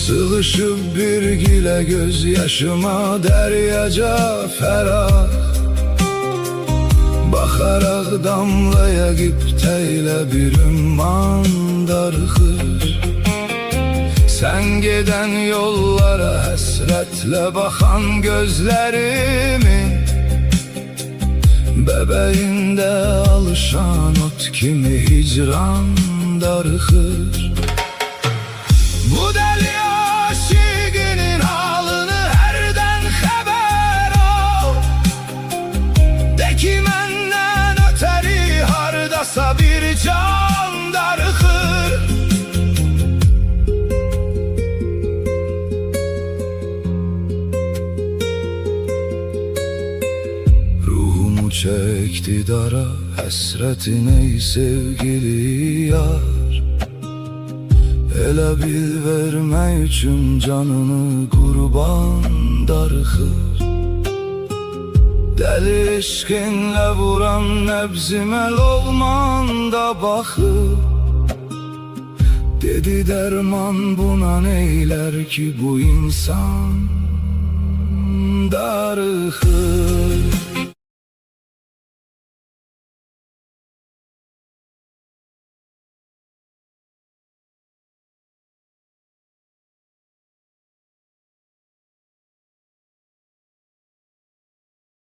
Sığışıp bir gile gözyaşıma deryaca ferah, bakarak damlaya gipteyle bir ümman darıxır. Sen giden yollara hasretle bakan gözlerimin, bebeğinde alışan ot kimi hicran darıxır. Bu deli aşıkının halını herden haber ol, de ki menden öteri hardasa bir can darıxır. Ruhumu çekti dara hasretin ey sevgili yar. Elə bil vermək üçün canını qurban darıxır. Dəli eşqinlə vuran nəbzimə lovman da baxır. Dedi dərman buna neylər ki bu insan darıxır.